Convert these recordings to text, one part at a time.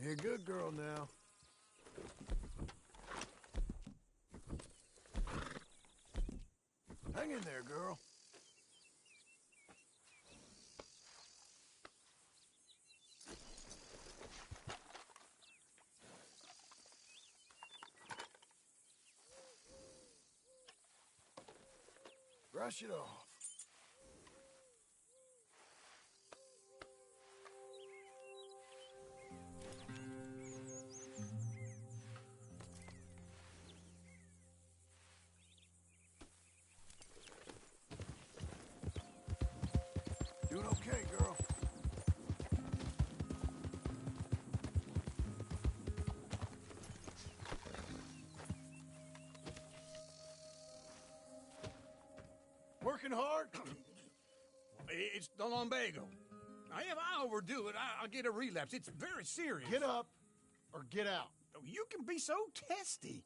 You're a good girl now. Hang in there, girl. Brush it off. Doing okay, girl. Working hard? It's the lumbago. Now, if I overdo it, I'll get a relapse. It's very serious. Get up or get out. You can be so testy.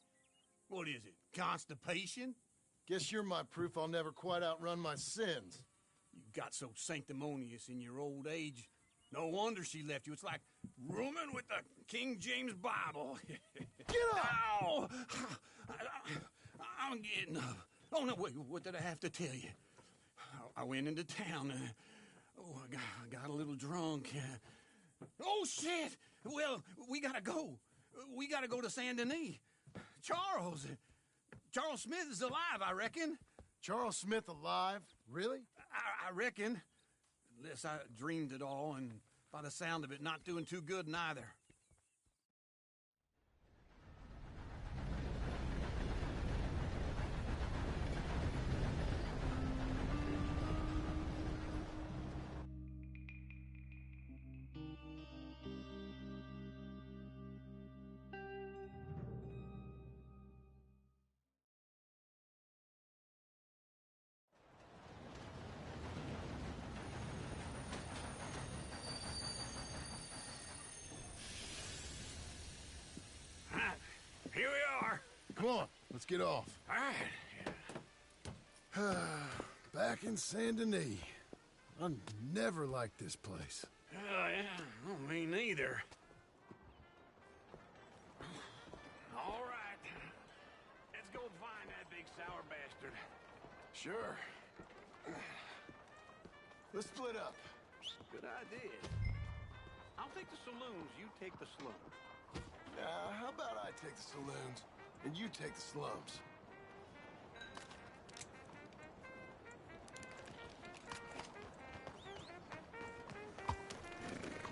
What is it, constipation? Guess you're my proof I'll never quite outrun my sins. You got so sanctimonious in your old age. No wonder she left you. It's like rooming with the King James Bible. Get up! Ow! I'm getting up. Oh, no, wait, what did I have to tell you? I went into town. I got a little drunk. Oh, shit! Well, we gotta go. We gotta go to Saint Denis. Charles Smith is alive, I reckon. Charles Smith alive? Really? I reckon. Unless I dreamed it all, and by the sound of it, not doing too good neither. Here we are. Come on, let's get off. All right. Back in Saint Denis. I never liked this place. Oh, yeah. Oh, me neither. All right. Let's go find that big sour bastard. Sure. Let's split up. Good idea. I'll take the saloons, you take the slums. How about I take the saloons, and you take the slums?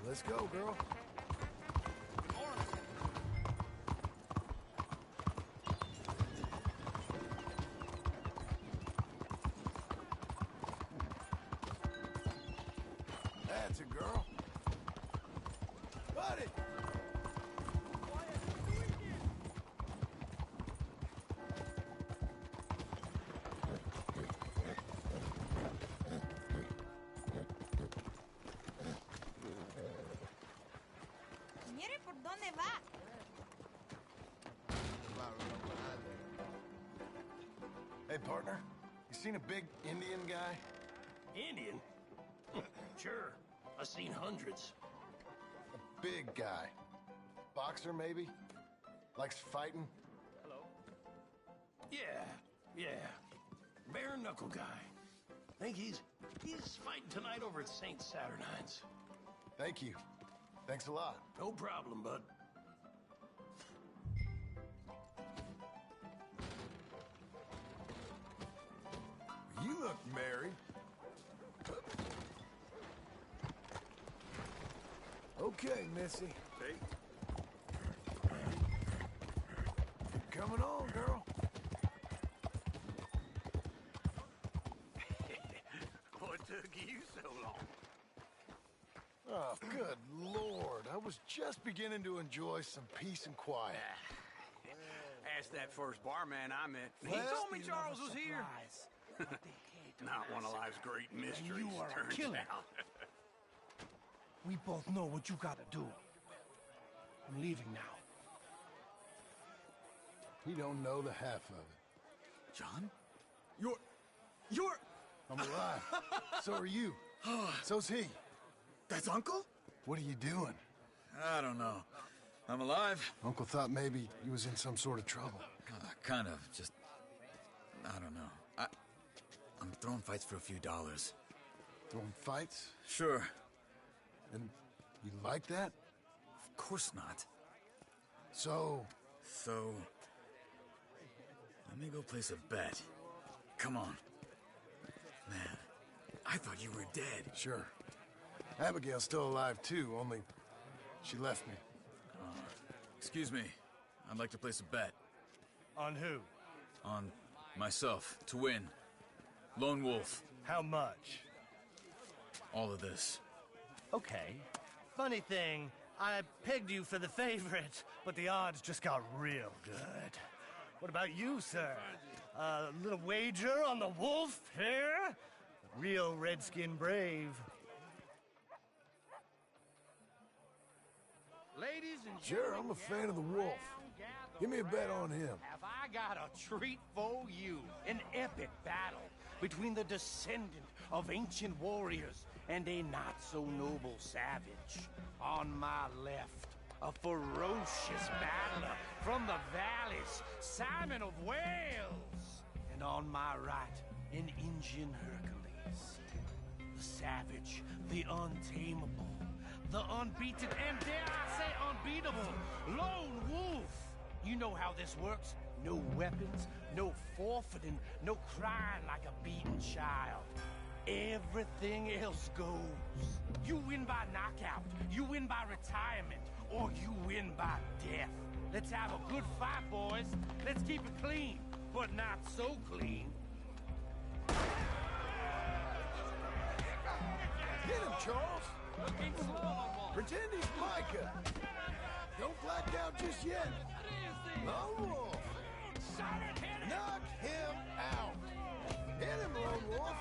Let's go, girl. That's a girl. Buddy! Mire, ¿por dónde va? Hey, partner. You seen a big Indian guy? Indian? Sure. I've seen hundreds. A big guy. Boxer, maybe? Likes fighting? Hello? Yeah. Bare knuckle guy. Think he's fighting tonight over at St. Saturnine's. Thank you. Thanks a lot. No problem, bud. You look married. Okay, Missy. See? Coming on, girl. What took you so long? Oh, good Lord. I was just beginning to enjoy some peace and quiet. Asked that first barman I met. He told me Charles was here. Not one of life's great mysteries, you are a turns killer. out. We both know what you gotta do. I'm leaving now. He don't know the half of it. John? You're... I'm alive. So are you. So's he. That's Uncle? What are you doing? I don't know. I'm alive. Uncle thought maybe you was in some sort of trouble. Kind of. Just... I don't know. I'm throwing fights for a few dollars. Throwing fights? Sure. And you like that? Of course not. So, let me go place a bet. Come on. Man, I thought you were dead. sure. Abigail's still alive too, only she left me. Excuse me. I'd like to place a bet. On who? On myself, to win. Lone Wolf. How much? All of this. Okay. Funny thing, I pegged you for the favorite, but the odds just got real good. What about you, sir? A little wager on the wolf here? Real redskin brave. Ladies and Sure, I'm a fan of the wolf. Give me a bet on him. have I got a treat for you. An epic battle between the descendant of ancient warriors and a not-so-noble savage. On my left, a ferocious battler from the valleys, Simon of Wales. And on my right, an Indian Hercules. The savage, the untamable, the unbeaten, and dare I say unbeatable, Lone Wolf. You know how this works. No weapons, no forfeiting, no crying like a beaten child. Everything else goes. You win by knockout, you win by retirement, or you win by death. Let's have a good fight, boys. Let's keep it clean, but not so clean. Get him, Charles! Pretend he's Micah. Don't black out just yet. Lone Wolf! Knock him out! Hit him, Lone Wolf!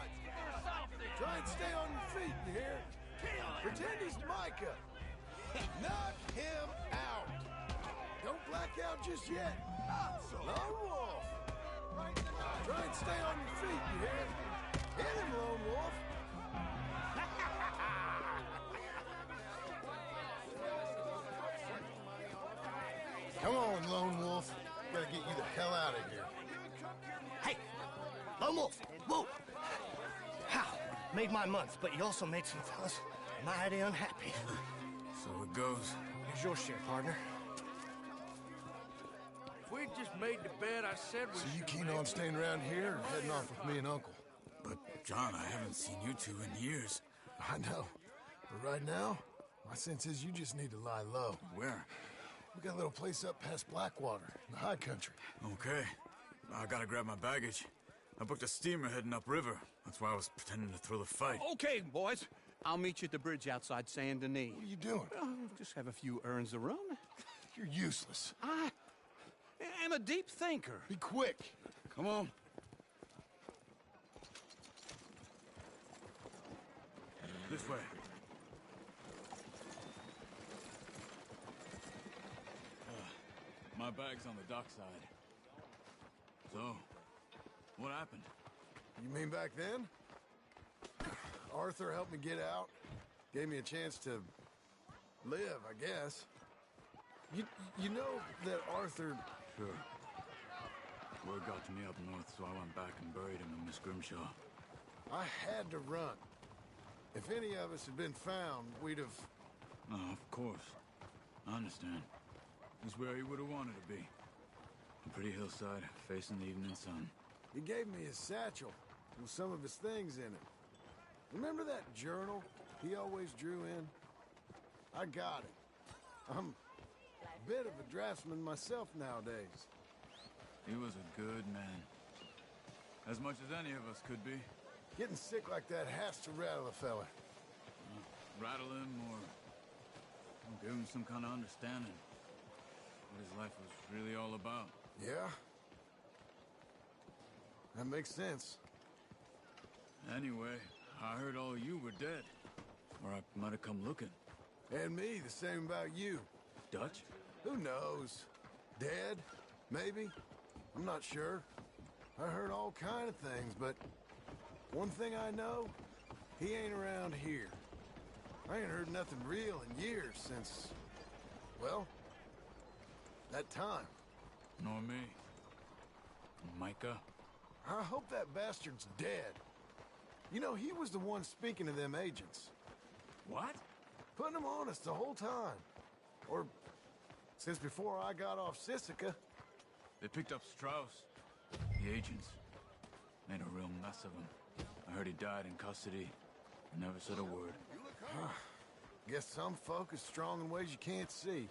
Try and stay on your feet, you hear? Pretend he's Micah. Knock him out! Don't black out just yet. Lone Wolf! Try and stay on your feet, you hear? Hit him, Lone Wolf! Come on, Lone Wolf. Gotta get you the hell out of here. Hey! Lone Wolf! Whoa! How? Made my month, but you also made some fellas mighty unhappy. So it goes. Here's your share, partner. If we'd just made the bet I said we So you should keen make, on staying around here or heading off with me and Uncle? But, John, I haven't seen you two in years. I know. But right now, my sense is you just need to lie low. Where? We got a little place up past Blackwater, in the high country. Okay. I gotta grab my baggage. I booked a steamer heading upriver. That's why I was pretending to throw the fight. Okay, boys. I'll meet you at the bridge outside Saint Denis. What are you doing? Just have a few errands to run. You're useless. I am a deep thinker. Be quick. Come on. This way. My bag's on the dockside. So, what happened? You mean back then? Arthur helped me get out. Gave me a chance to live, I guess. You know that Arthur... Sure. Word got to me up north, so I went back and buried him in Miss Grimshaw. I had to run. If any of us had been found, we'd have... No, of course. I understand. He's where he would have wanted to be. A pretty hillside, facing the evening sun. He gave me his satchel with some of his things in it. Remember that journal he always drew in? I got it. I'm a bit of a draftsman myself nowadays. He was a good man. As much as any of us could be. Getting sick like that has to rattle a fella. Rattle him or give him some kind of understanding. What his life was really all about. Yeah? That makes sense. Anyway, I heard all you were dead. Or I might have come looking. And me, the same about you. Dutch? Who knows? Dead? Maybe? I'm not sure. I heard all kind of things, but one thing I know, he ain't around here. I ain't heard nothing real in years since, well, that time. Nor me. Micah? I hope that bastard's dead. You know, he was the one speaking to them agents. What? Putting them on us the whole time. Or since before I got off Sisika. They picked up Strauss. The agents. Made a real mess of him. I heard he died in custody. Never said a word. Guess some folk is strong in ways you can't see.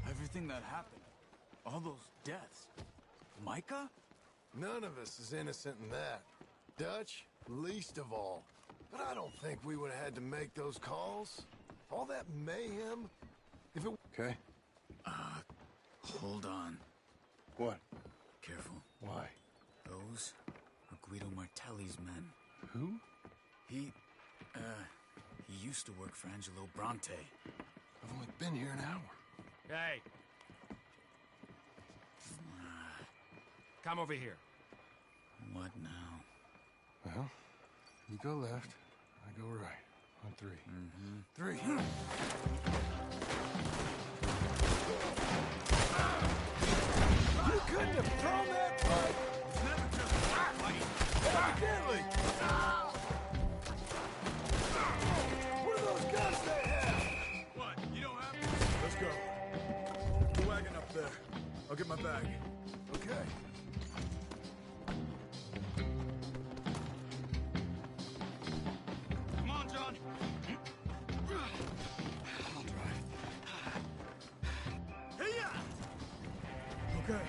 Everything that happened. All those deaths. Micah? None of us is innocent in that. Dutch, least of all. But I don't think we would have had to make those calls. All that mayhem. If it... Okay. Hold on. What? Careful. Why? Those are Guido Martelli's men. Who? He used to work for Angelo Bronte. I've only been here an hour. Hey. Come over here. What now? Well, you go left, I go right. On three. Three. You couldn't have thrown that fight! It's never just fighting. Evidently! What are those guns they have? What? You don't have to? Let's go. The wagon up there. I'll get my bag. Okay. Come on, John. I'll drive. Hey-ya! Okay.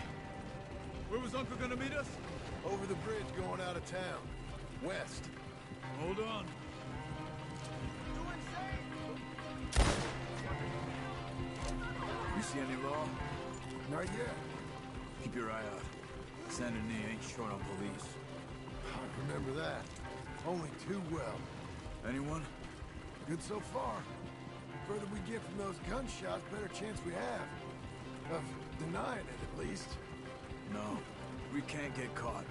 Where was Uncle gonna meet us? Over the bridge going out of town. West. Hold on. You see any law? Not yet. Keep your eye out. Saint Denis ain't short on police. I remember that. Only too well. Anyone? Good so far. The further we get from those gunshots, better chance we have. Of denying it, at least. No. We can't get caught.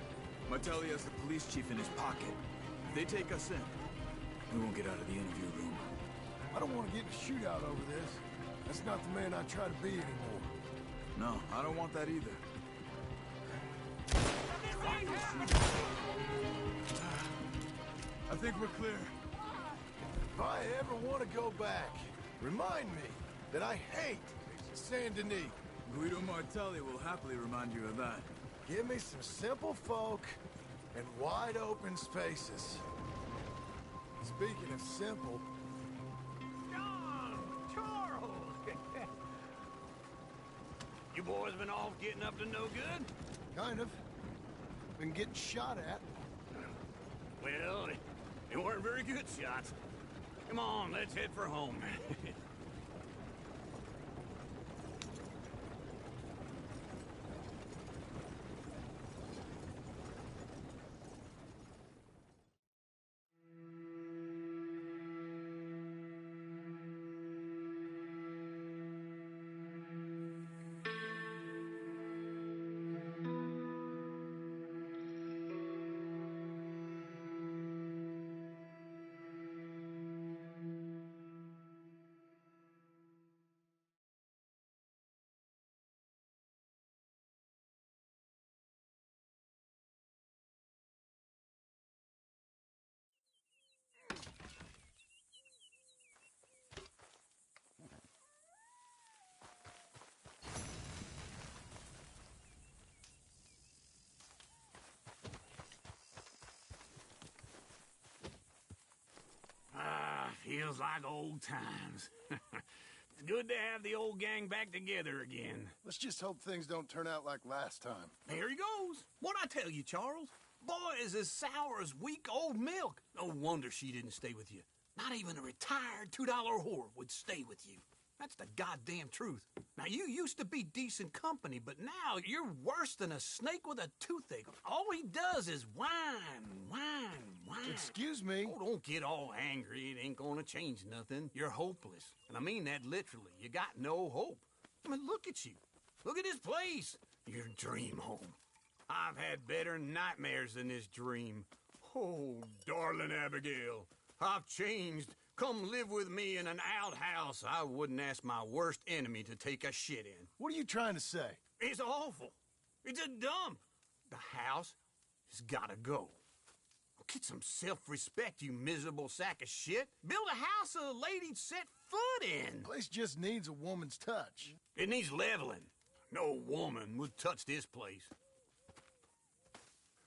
Martelli has the police chief in his pocket. If they take us in, we won't get out of the interview room. I don't want to get in a shootout over this. That's not the man I try to be anymore. No, I don't want that either. I think we're clear. If I ever want to go back, remind me that I hate Saint Denis. Guido Martelli will happily remind you of that. Give me some simple folk and wide open spaces. Speaking of simple, John! Charles! You boys been off getting up to no good? kind of. Been getting shot at. Well, they weren't very good shots. Come on, let's head for home. Feels like old times. It's good to have the old gang back together again. Let's just hope things don't turn out like last time. There he goes. What'd I tell you, Charles? Boy is as sour as weak old milk. No wonder she didn't stay with you. Not even a retired $2 whore would stay with you. That's the goddamn truth. Now, you used to be decent company, but now you're worse than a snake with a toothache. All he does is whine, whine, whine. Excuse me? Oh, don't get all angry. It ain't gonna change nothing. You're hopeless. And I mean that literally. You got no hope. I mean, look at you. Look at this place. Your dream home. I've had better nightmares than this dream. Oh, darling Abigail, I've changed come live with me in an outhouse I wouldn't ask my worst enemy to take a shit in. What are you trying to say? It's awful. It's a dump. The house has gotta go. Get some self-respect, you miserable sack of shit. Build a house a lady'd set foot in. The place just needs a woman's touch. It needs leveling. No woman would touch this place.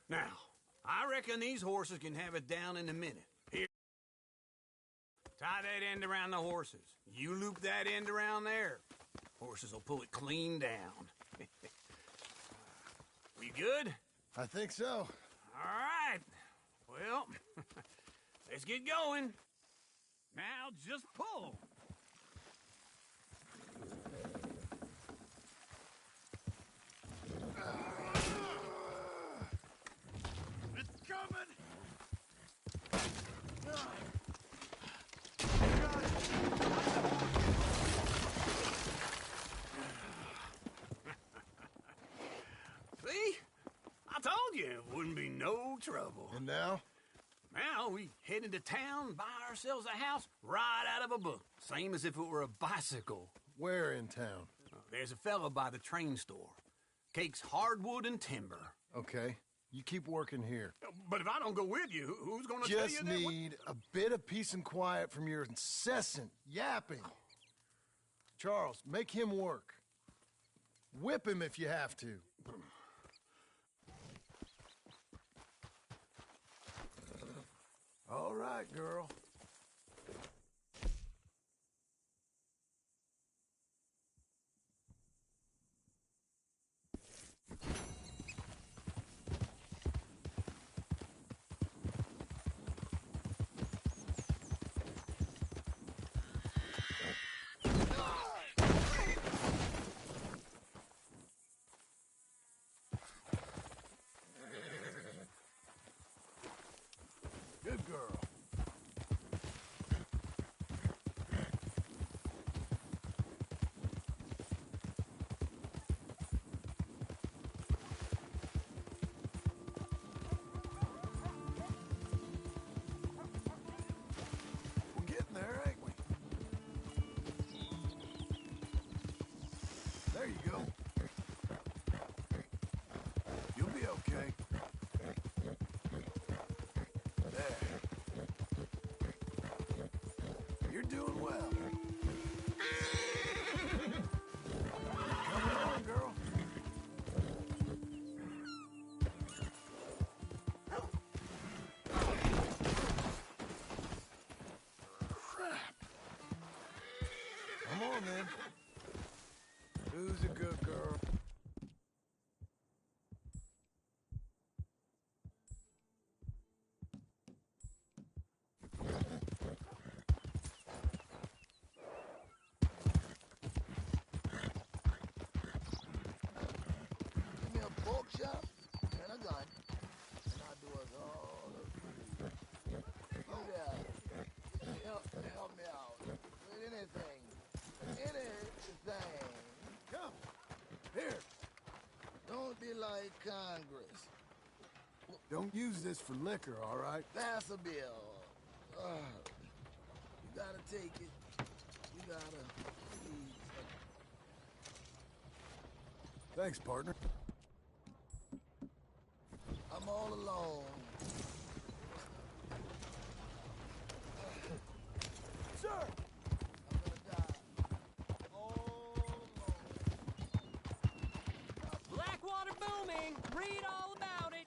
Now, I reckon these horses can have it down in a minute. Here. Tie that end around the horses. You loop that end around there. Horses will pull it clean down. We good? I think so. All right. Well, let's get going. Now just pull. It's coming! See? I told you it wouldn't be no trouble. And now? Now we head into town, buy ourselves a house right out of a book. Same as if it were a bicycle. Where in town? There's a fella by the train store. Cakes hardwood and timber. Okay, you keep working here. But if I don't go with you, who's gonna tell you Just that? need a bit of peace and quiet from your incessant yapping. Charles, make him work. Whip him if you have to. All right, girl. Good girl. We're getting there, ain't we? There you go. You'll be okay. There. You're doing well. Come on, girl. Crap. Come on, then. Who's a good girl? Give me a pork chop and a gun, and I'll do us all a favor. You there, help me out with anything. Come. Here. Don't be like Congress. Don't use this for liquor, all right? Pass a bill. You gotta take it. You gotta please. Thanks, partner. I'm all alone. Sir! I'm gonna die. All alone. Blackwater booming. Read all about it.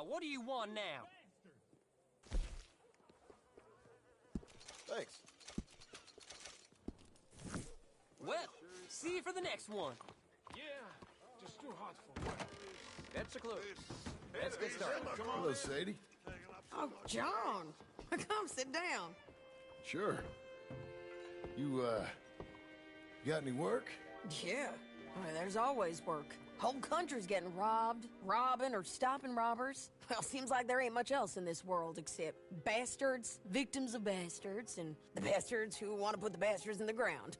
What do you want now? Thanks. Well, see you for the next one. Yeah, just too hot for work. That's a clue. Let's get started. Hello, Sadie. Oh, John. Come sit down. Sure. You got any work? Yeah. Well, there's always work. Whole country's getting robbed, robbing, or stopping robbers. Well, seems like there ain't much else in this world except bastards, victims of bastards, and the bastards who want to put the bastards in the ground.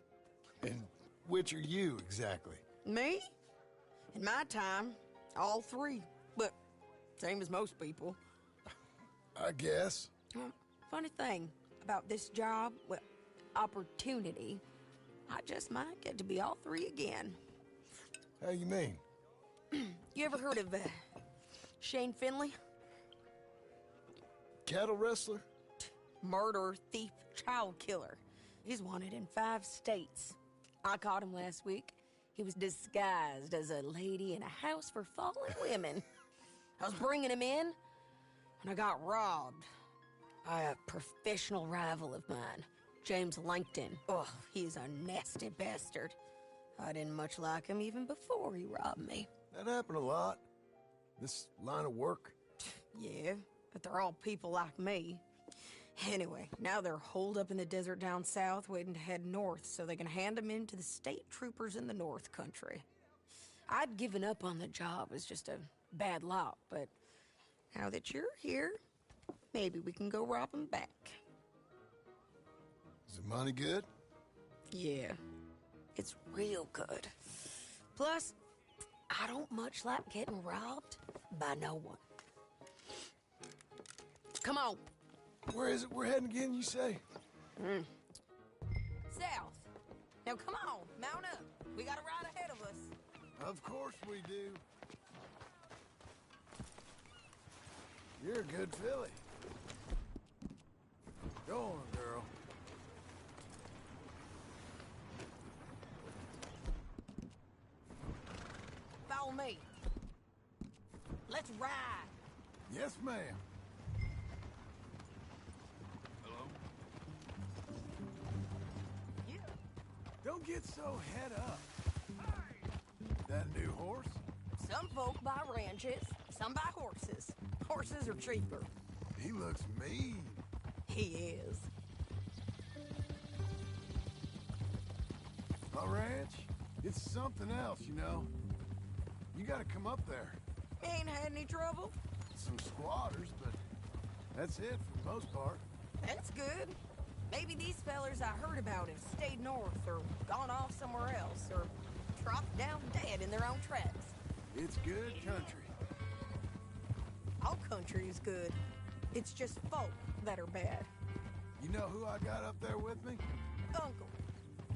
And which are you, exactly? Me? In my time, all three. But same as most people. I guess. Funny thing about this job, well, opportunity, I just might get to be all three again. How you mean? You ever heard of Shane Finley? Cattle wrestler? Murderer, thief, child killer. He's wanted in 5 states. I caught him last week. He was disguised as a lady in a house for fallen women. I was bringing him in, and I got robbed by a professional rival of mine, James Langton. Oh, he's a nasty bastard. I didn't much like him even before he robbed me. That happened a lot. This line of work. Yeah, but they're all people like me. Anyway, now they're holed up in the desert down south, waiting to head north so they can hand them in to the state troopers in the north country. I'd given up on the job as just a bad lot, but now that you're here, maybe we can go rob them back. Is the money good? Yeah, it's real good. Plus, I don't much like getting robbed by no one. Come on. Where is it we're heading again, you say? South. Now come on, mount up. We got a ride ahead of us. Of course we do. You're a good filly. Go on, girl. Follow me. Let's ride. Yes, ma'am. Don't get so head up. That new horse? Some folk buy ranches, some buy horses. Horses are cheaper. He looks mean. He is. My ranch? It's something else, you know. You gotta come up there. Ain't had any trouble? Some squatters, but that's it for the most part. That's good. Maybe these fellers I heard about have stayed north or gone off somewhere else or dropped down dead in their own tracks. It's good country. All country is good. It's just folk that are bad. You know who I got up there with me? Uncle.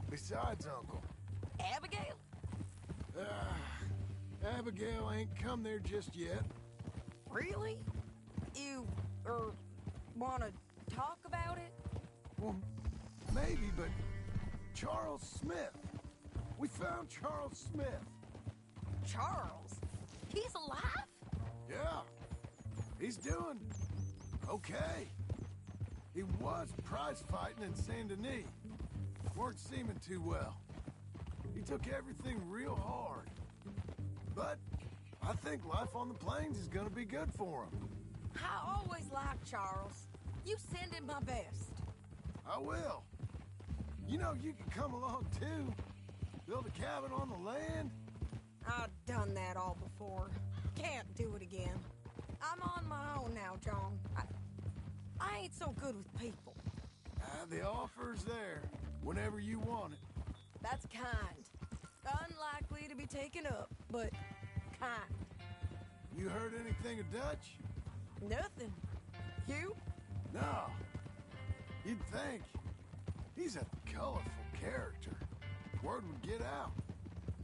Besides Uncle. Abigail? Abigail ain't come there just yet. Really? You, wanna talk about it? Well, maybe, but Charles Smith. We found Charles Smith. Charles? He's alive? Yeah. He's doing okay. He was prize fighting in Saint Denis. Weren't seeming too well. He took everything real hard. But I think life on the plains is gonna be good for him. I always liked Charles. You send him my best. I will. You know, you can come along too. Build a cabin on the land. I've done that all before. Can't do it again. I'm on my own now, John. I ain't so good with people. The offer's there whenever you want it. That's kind. Unlikely to be taken up, but kind. You heard anything of Dutch? Nothing. You? No. You'd think. He's a colorful character. Word would get out.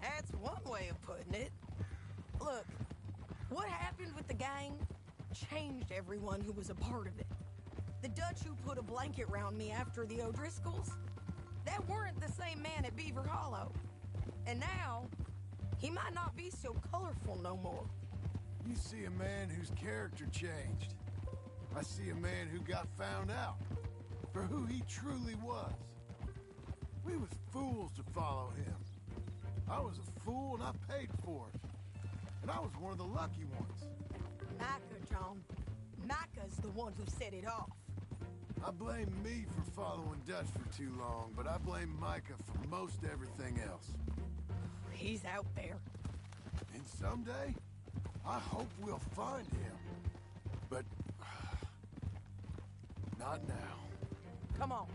That's one way of putting it. Look, what happened with the gang changed everyone who was a part of it. The Dutch who put a blanket round me after the O'Driscolls, that weren't the same man at Beaver Hollow. And now, he might not be so colorful no more. You see a man whose character changed. I see a man who got found out for who he truly was. We was fools to follow him. I was a fool and I paid for it. And I was one of the lucky ones. Micah, John. Micah's the one who set it off. I blame me for following Dutch for too long, but I blame Micah for most everything else. He's out there. And someday, I hope we'll find him. But not now. Come on.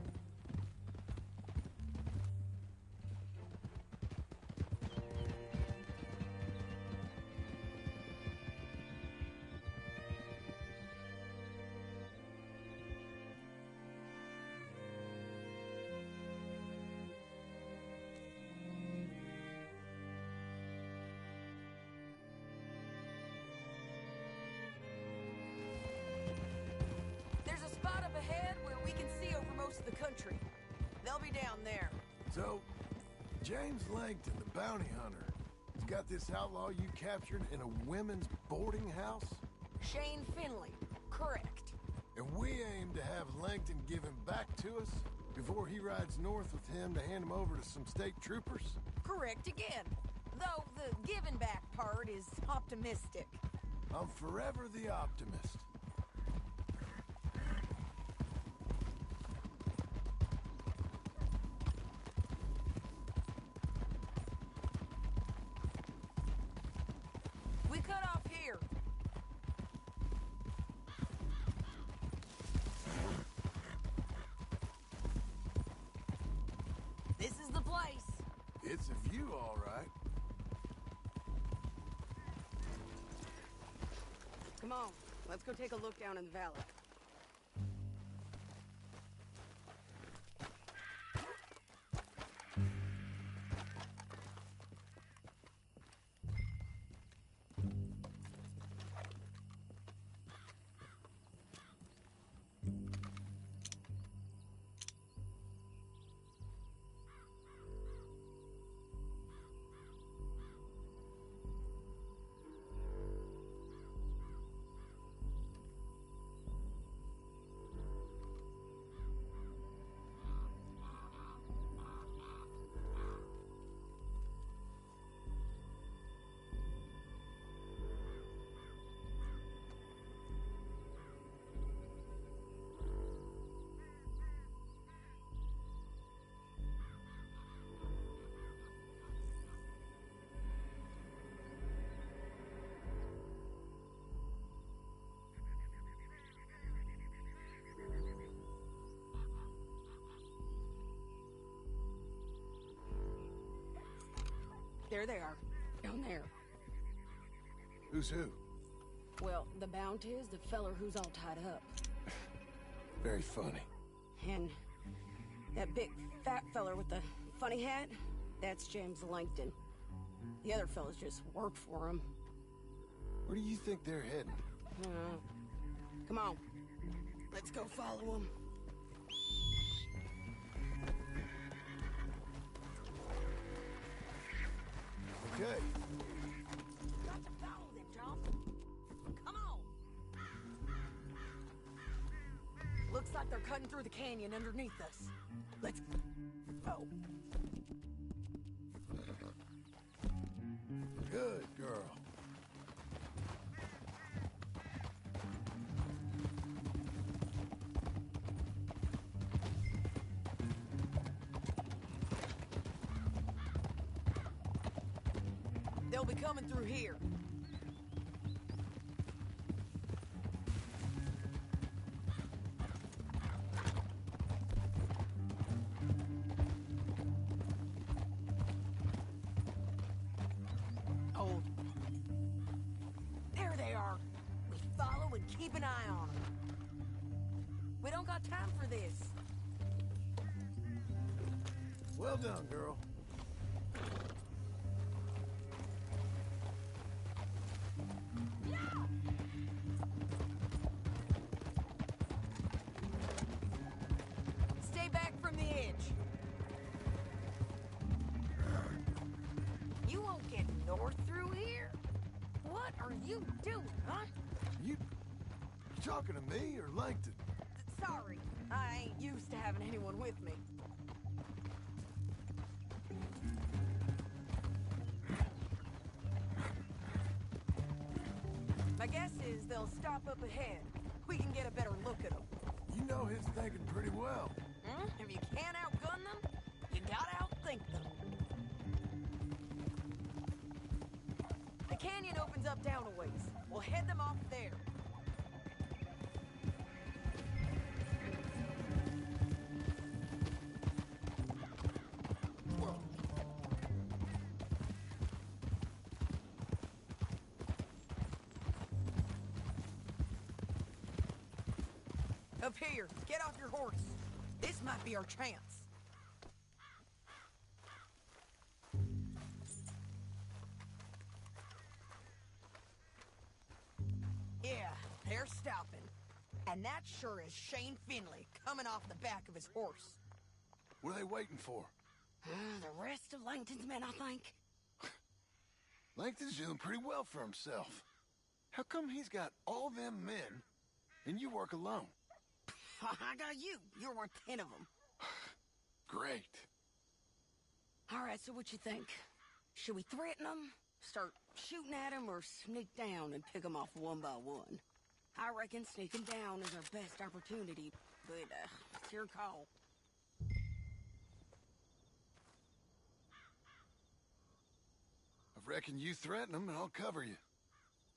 So, James Langton, the bounty hunter, has got this outlaw you captured in a women's boarding house? Shane Finley. Correct. And we aim to have Langton give him back to us before he rides north with him to hand him over to some state troopers? Correct again. Though the giving back part is optimistic. I'm forever the optimist. We cut off here. This is the place. It's a view, all right. Come on, let's go take a look down in the valley. There they are, down there. Who's who? Well, the bounty is the feller who's all tied up. Very funny. And that big fat feller with the funny hat, that's James Langton. The other fellas just work for him. Where do you think they're heading? Come on, let's go follow them. Okay. Got to follow them, John. Come on. Looks like they're cutting through the canyon underneath us. Let's go. Good girl. They'll be coming through here. Oh. There they are. We follow and keep an eye on them. We don't got time for this. Well done, girl. Stay back from the edge. You won't get north through here? What are you doing, huh? You talking to me or Langton? Sorry, I ain't used to having anyone with me. My guess is they'll stop up ahead. We can get a better look at them. You know his thinking pretty well. If you can't outgun them, you gotta outthink them. The canyon opens up down a ways. We'll head them off there. Up here, get off your horse. This might be our chance. Yeah, they're stopping. And that sure is Shane Finley coming off the back of his horse. What are they waiting for? The rest of Langton's men, I think. Langton's doing pretty well for himself. How come he's got all them men, and you work alone? I got you. You're worth 10 of them. Great. All right, so what you think? Should we threaten them, start shooting at them, or sneak down and pick them off one by one? I reckon sneaking down is our best opportunity, but it's your call. I reckon you threaten them, and I'll cover you.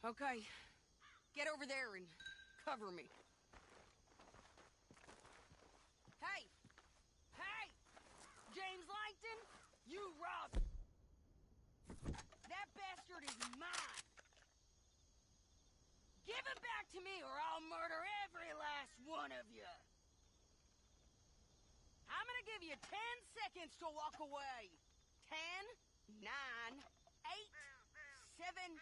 Okay, get over there and cover me. Hey! Hey! James Langton, you robbed... That bastard is mine! Give it back to me or I'll murder every last one of you! I'm gonna give you 10 seconds to walk away. 10, 9, 8, 7...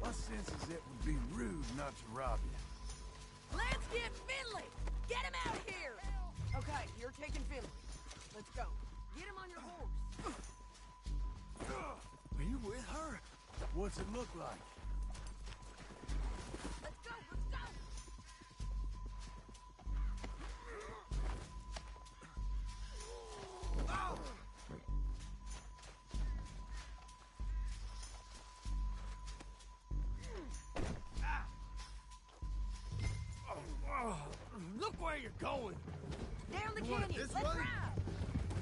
My sense is it would be rude not to rob you. Let's get Finley! Get him out of here! Okay, you're taking Finley. Let's go. Get him on your horse. Are you with her? What's it look like? Let's go, let's go! Look where you're going! Down the You want it canyon, this let's way? ride!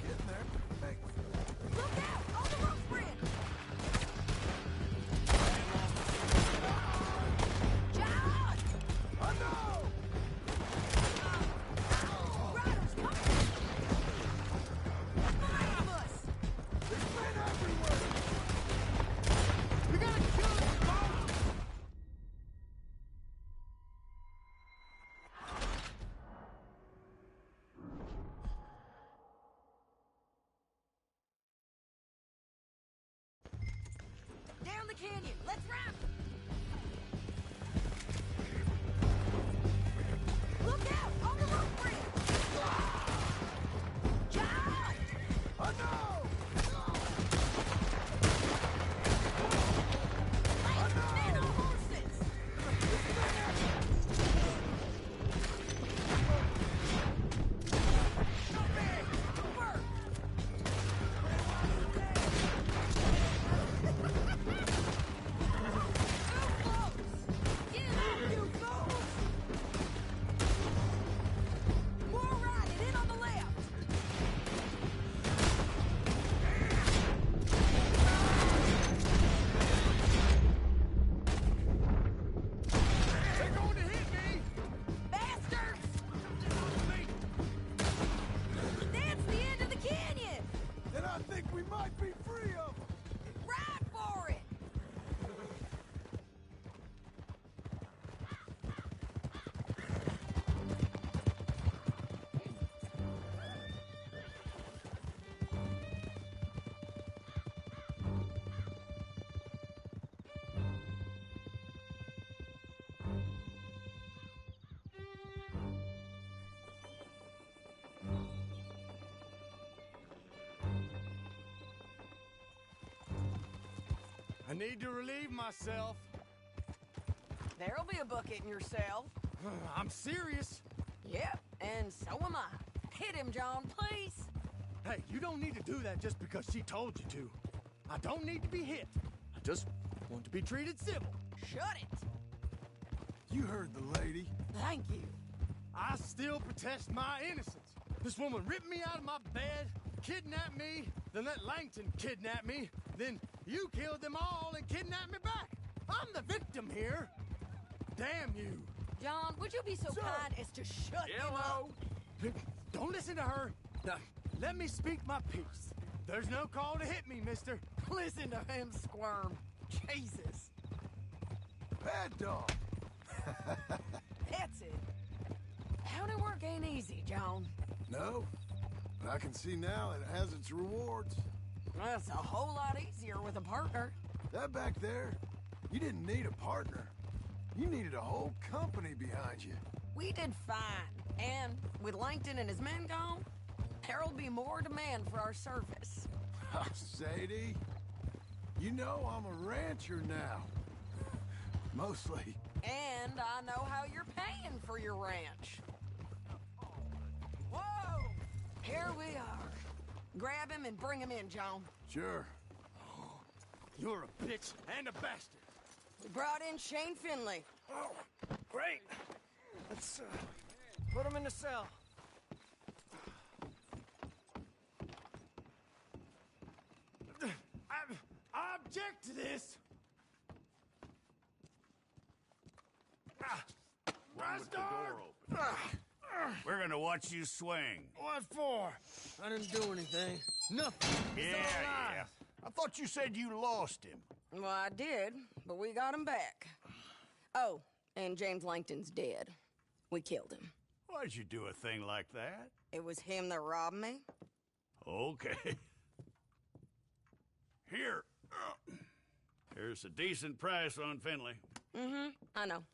Getting there. Hey. Look out! On the rope bridge! John! I'm canyon. Let's run! Look out! On the rope bridge! John! Oh no! Men on horses! Bert! Get up, you fools! More right and in on the left! They're going to hit me! Bastards! That's the end of the canyon! Then I think we might be free of them! Ride for it! I need to relieve myself. There'll be a bucket in your cell. I'm serious. Yep, and so am I. Hit him, John, please. Hey, you don't need to do that just because she told you to. I don't need to be hit. I just want to be treated civil. Shut it. You heard the lady. Thank you. I still protest my innocence. This woman ripped me out of my bed, kidnapped me, then let Langton kidnap me, then you killed them all and kidnapped me back. I'm the victim here. Damn you. John, would you be so kind as to shut him up? Don't listen to her. Let me speak my piece. There's no call to hit me, mister. Listen to him squirm. Jesus. Bad dog. That's it. County work ain't easy, John. No, but I can see now it has its rewards. That's a whole lot easier with a partner. That back there, you didn't need a partner. You needed a whole company behind you. We did fine. And with Langton and his men gone, there'll be more demand for our service. Sadie, you know I'm a rancher now. Mostly. And I know how you're paying for your ranch. Whoa! Here we are. Grab him and bring him in, John. Sure. You're a bitch and a bastard. We brought in Shane Finley. Oh, great. Let's put him in the cell. I object to this. With the door open. We're gonna watch you swing. What for? I didn't do anything. Nothing. Yeah. I thought you said you lost him. Well, I did, but we got him back. Oh, and James Langton's dead. We killed him. Why'd you do a thing like that? It was him that robbed me. Okay. Here. Here's a decent price on Finley. Mm-hmm, I know.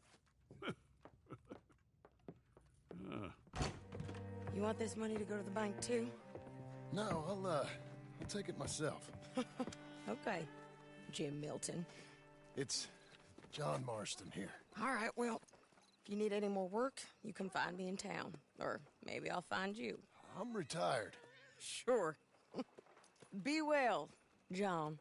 You want this money to go to the bank, too? No, I'll take it myself. Okay, Jim Milton. It's John Marston here. All right, well, if you need any more work, you can find me in town. Or maybe I'll find you. I'm retired. Sure. Be well, John.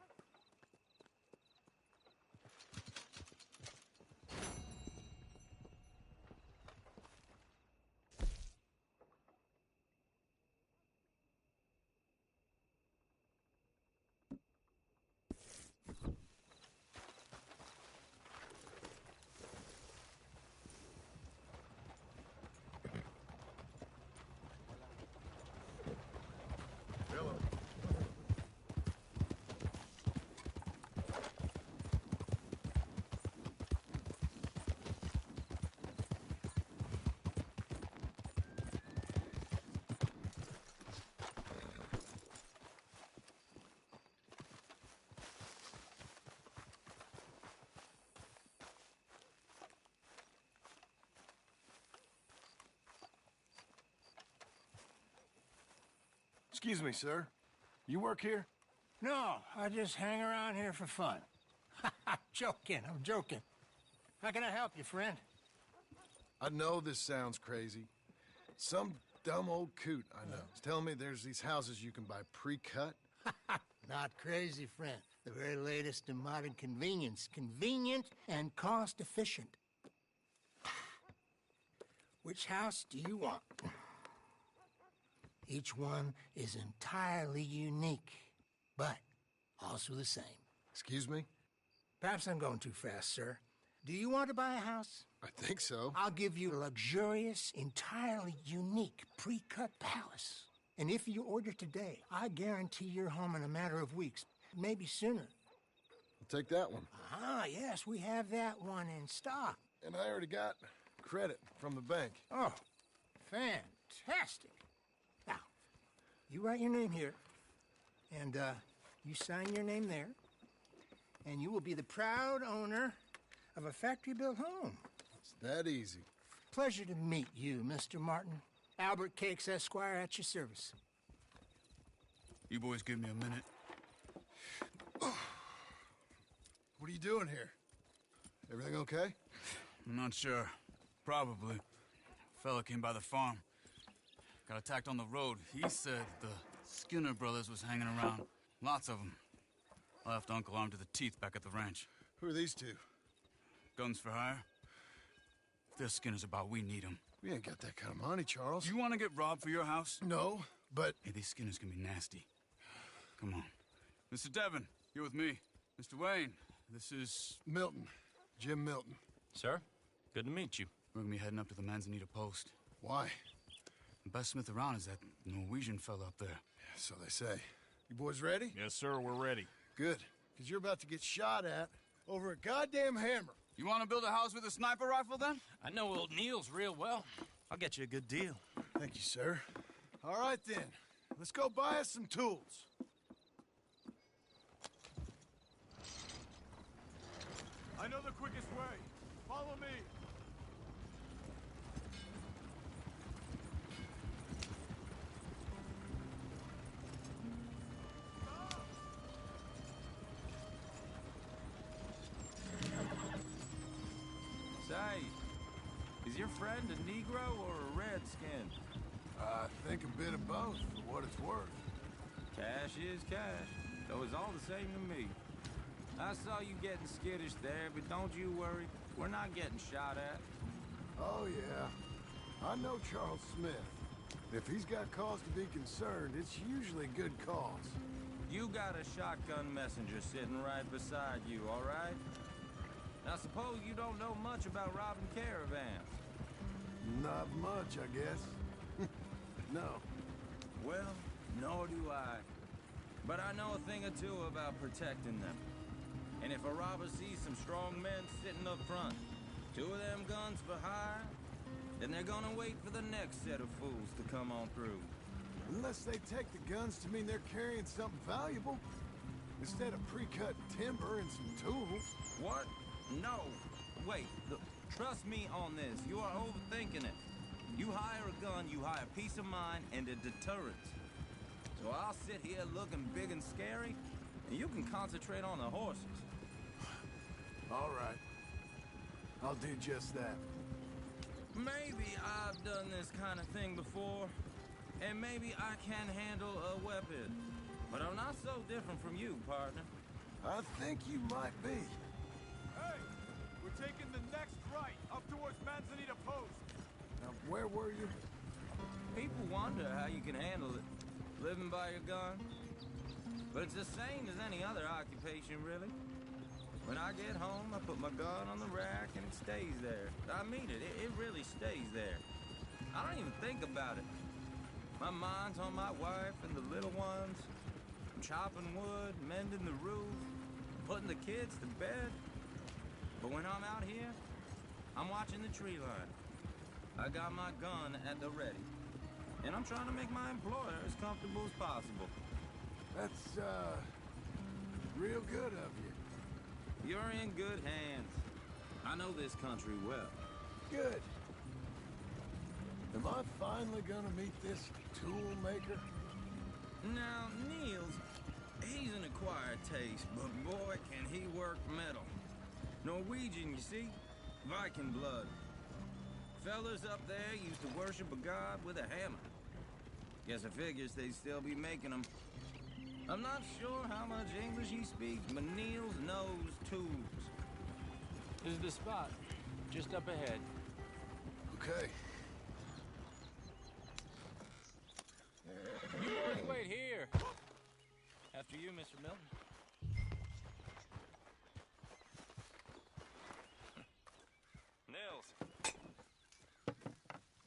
Excuse me, sir. You work here? No, I just hang around here for fun. I'm joking. How can I help you, friend? I know this sounds crazy. Some dumb old coot I know is telling me there's these houses you can buy pre-cut. Not crazy, friend. The very latest in modern convenience. Convenient and cost-efficient. Which house do you want? Each one is entirely unique, but also the same. Excuse me? Perhaps I'm going too fast, sir. Do you want to buy a house? I think so. I'll give you a luxurious, entirely unique pre-cut palace. And if you order today, I guarantee you're home in a matter of weeks, maybe sooner. I'll take that one. Ah, yes, we have that one in stock. And I already got credit from the bank. Oh, fantastic. Now, you write your name here, and you sign your name there, and you will be the proud owner of a factory-built home. It's that easy. Pleasure to meet you, Mr. Martin. Albert Cakes, Esquire, at your service. You boys give me a minute. What are you doing here? Everything okay? I'm not sure. Probably. Fella came by the farm. Got attacked on the road. He said the Skinner brothers was hanging around. Lots of them. I left Uncle armed to the teeth back at the ranch. Who are these two? Guns for hire? If they're Skinner's about, we need them. We ain't got that kind of money, Charles. You want to get robbed for your house? No, but... Hey, these Skinners can be nasty. Come on. Mr. Devon, you're with me. Mr. Wayne, this is... Milton. Jim Milton. Sir, good to meet you. We're gonna be heading up to the Manzanita post. Why? The best smith around is that Norwegian fella up there. Yeah, so they say. You boys ready? Yes, sir, we're ready. Good, because you're about to get shot at over a goddamn hammer. You want to build a house with a sniper rifle, then? I know old Neil's real well. I'll get you a good deal. Thank you, sir. All right, then. Let's go buy us some tools. I know the quickest way. Follow me. Say, is your friend a Negro or a Redskin? I think a bit of both, for what it's worth. Cash is cash, though it's all the same to me. I saw you getting skittish there, but don't you worry. We're not getting shot at. Oh, yeah. I know Charles Smith. If he's got cause to be concerned, it's usually good cause. You got a shotgun messenger sitting right beside you, all right? Now, suppose you don't know much about robbing caravans. Not much, I guess. No. Well, nor do I. But I know a thing or two about protecting them. And if a robber sees some strong men sitting up front, 2 of them guns for hire, then they're gonna wait for the next set of fools to come on through. Unless they take the guns to mean they're carrying something valuable. Instead of pre-cut timber and some tools. What? No. Wait, look, trust me on this. You are overthinking it. You hire a gun, you hire peace of mind and a deterrent. So I'll sit here looking big and scary, and you can concentrate on the horses. All right. I'll do just that. Maybe I've done this kind of thing before, and maybe I can handle a weapon. But I'm not so different from you, partner. I think you might be. Hey! We're taking the next right, up towards Manzanita Post. Now, where were you? People wonder how you can handle it, living by your gun. But it's the same as any other occupation, really. When I get home, I put my gun on the rack and it stays there. I mean it, it really stays there. I don't even think about it. My mind's on my wife and the little ones. I'm chopping wood, mending the roof, putting the kids to bed. But when I'm out here, I'm watching the tree line. I got my gun at the ready. And I'm trying to make my employer as comfortable as possible. That's, real good of you. You're in good hands. I know this country well. Good. Am I finally gonna meet this tool maker? Now, Niels, he's an acquired taste, but boy, can he work metal. Norwegian, you see? Viking blood. Fellas up there used to worship a god with a hammer. Guess I figures they'd still be making them. I'm not sure how much English he speaks, but Niels knows tools. This is the spot, just up ahead. Okay. You boys wait here. After you, Mr. Milton.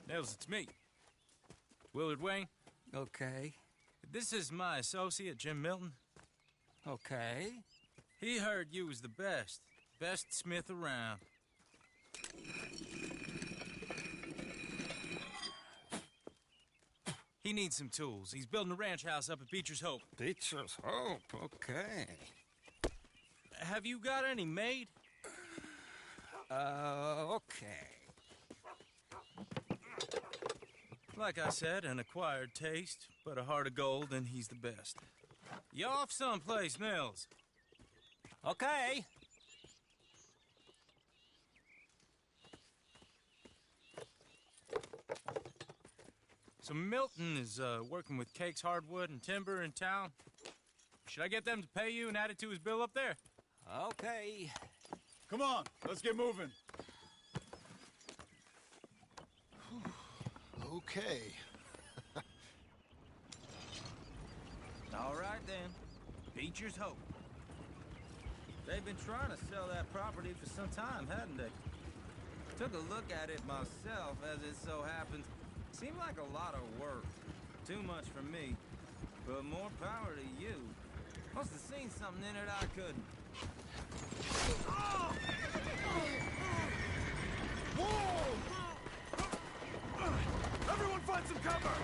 Nils, it's me. Willard Wayne. Okay. This is my associate, Jim Milton. Okay. He heard you was the best smith around. He needs some tools. He's building a ranch house up at Beecher's Hope. Beecher's Hope, okay. Have you got any made? Okay. Like I said, an acquired taste, but a heart of gold, and he's the best. You off someplace, Nils? Okay. So Milton is working with Cakes Hardwood and Timber in town. Should I get them to pay you and add it to his bill up there? Okay. Come on, let's get moving. Okay. All right, then. Beecher's Hope. They've been trying to sell that property for some time, hadn't they? Took a look at it myself, as it so happens. Seemed like a lot of work. Too much for me. But more power to you. Must have seen something in it I couldn't. Whoa! Everyone find some cover!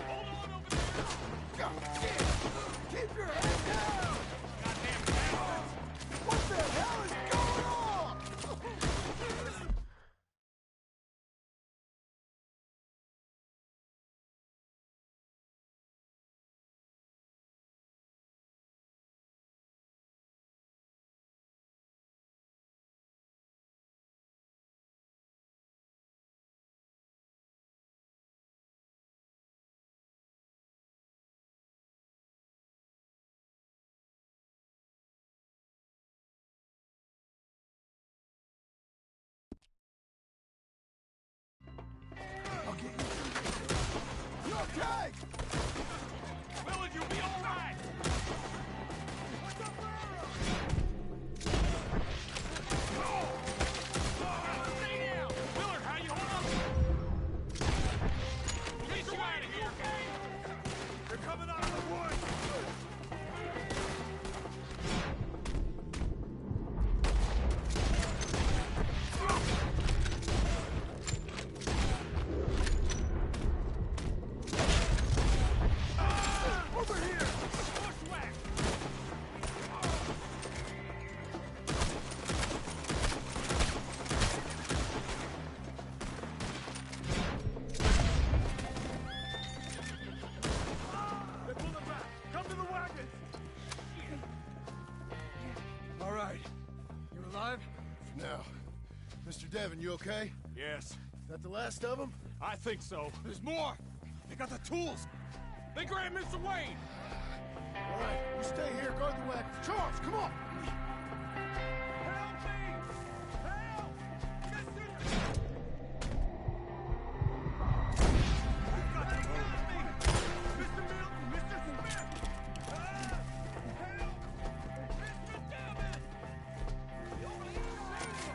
Hold on over there! God damn! Keep your head down! Goddamn bastards! What the hell is going on? You okay? Willard, you'll be all right! What's up, stay down! Willard, how you hold up? We'll get you out of here, okay? They're coming out of the woods! Over here! Bushwhack! They're pulling back! Come to the wagons! All right. You alive? Now, Mr. Devon, you okay? Yes. That the last of them? I think so. There's more! They got the tools! They grabbed Mr. Wayne! All right, you stay here, guard the wagons. Charles, come on! Help me! Help! They got me! Mr. Milton! Mr. Smith! Help! Mr. Devon! You'll be safe.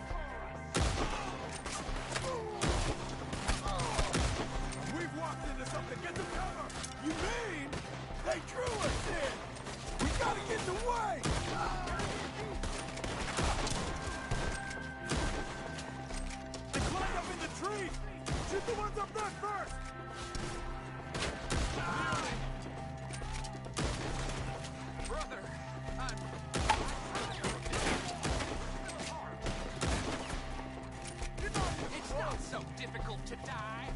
We've walked into something! Get the cover! You mean they drew us in? We gotta get the way! They climbed up in the trees! Shoot the ones up there first! Brother, it's not so difficult to die.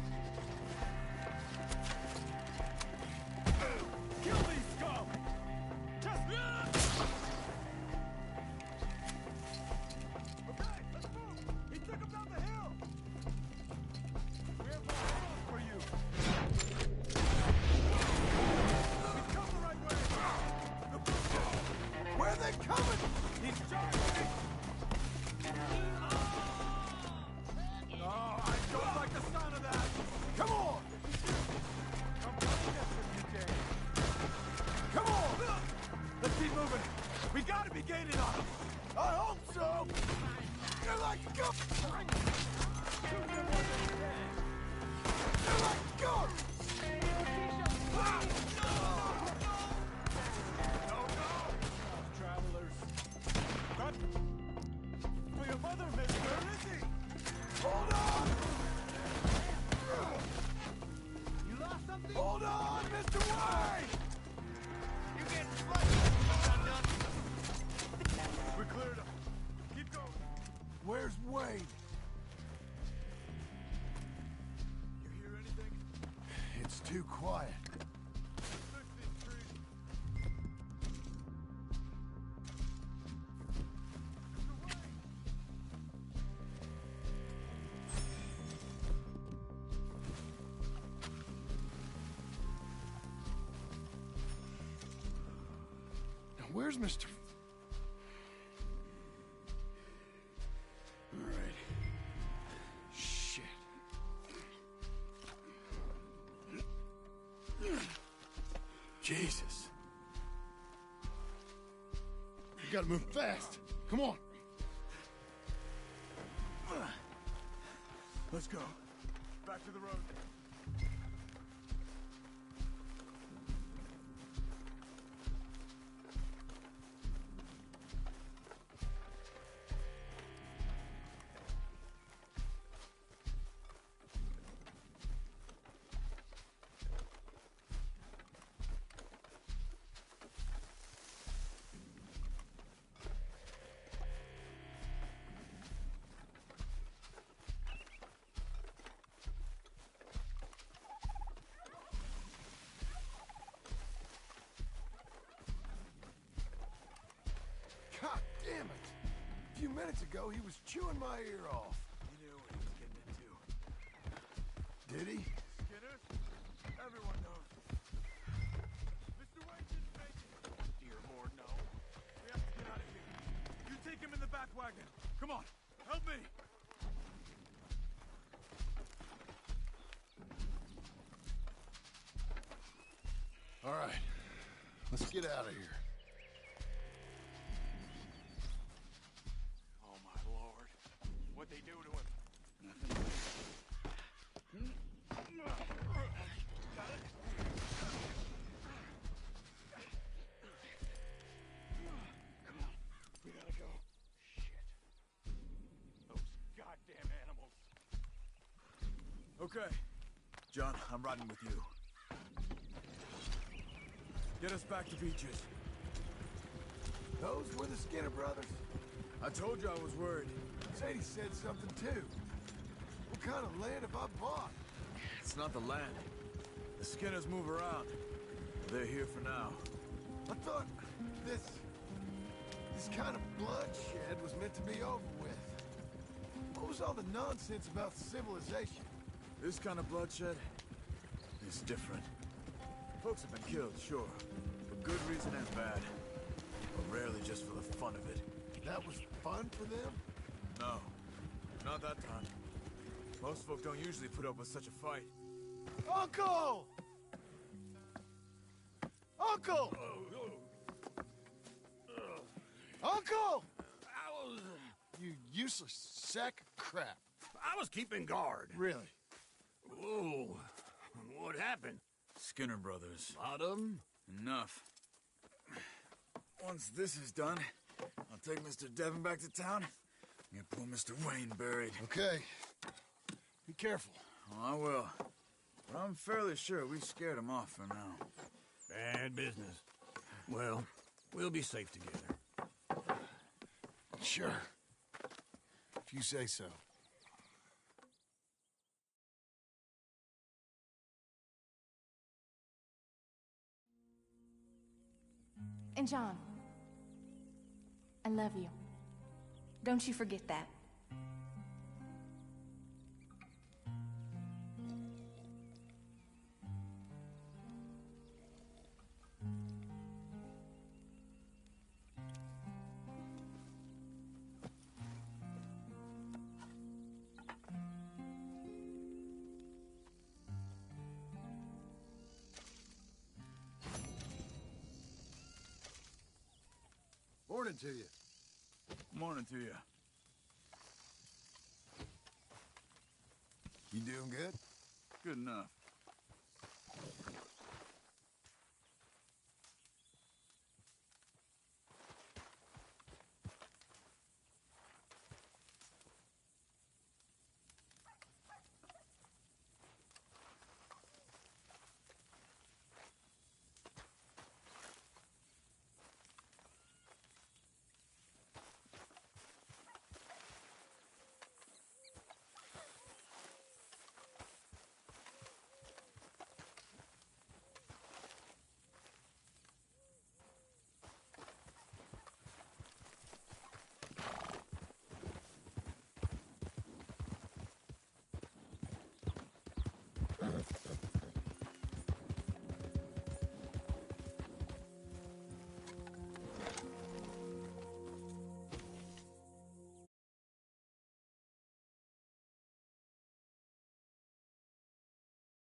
coming! He's charging me! Oh, I don't like the sound of that! Come on! Come get him, you can. Come on! Let's keep moving. We gotta be gaining on him. I hope so! They're like go! They're like ghosts! Travelers. Run! For your mother, mister. Where is he? Hold on! You lost something? Hold on, Mr. Wayne! You're getting flushed. We cleared him. Keep going. Where's Wayne? You hear anything? It's too quiet. Search these trees. Now, where's Mr. All right. Shit. Jesus. We gotta move fast. Come on. Let's go. Back to the road. God damn it! A few minutes ago, he was chewing my ear off. He knew what he was getting into. Did he? Skinners? Everyone knows. Mr. White didn't make it. Dear Lord, no. We have to get out of here. You take him in the back wagon. Come on, help me. All right. Let's get out of here. Oh, my Lord. What'd they do to him? Come on. We gotta go. Shit. Those goddamn animals. Okay. John, I'm riding with you. Get us back to Beaches. Those were the Skinner brothers. I told you I was worried. Sadie said something too. What kind of land have I bought? It's not the land. The Skinners move around. They're here for now. I thought this kind of bloodshed was meant to be over with. What was all the nonsense about civilization? This kind of bloodshed is different. Folks have been killed, sure. For good reason and bad. But rarely just for the fun of it. That was fun for them? No. Not that time. Most folk don't usually put up with such a fight. Uncle! Uncle! Uncle! You useless sack of crap. I was keeping guard. Really? Whoa. What happened? Skinner brothers. Lot of them? Enough. Once this is done, I'll take Mr. Devon back to town and get poor Mr. Wayne buried. Okay. Be careful. Oh, I will. But I'm fairly sure we've scared him off for now. Bad business. Well, we'll be safe together. Sure. If you say so. And John, I love you. Don't you forget that. Morning to you. Morning to you. You doing good? Good enough.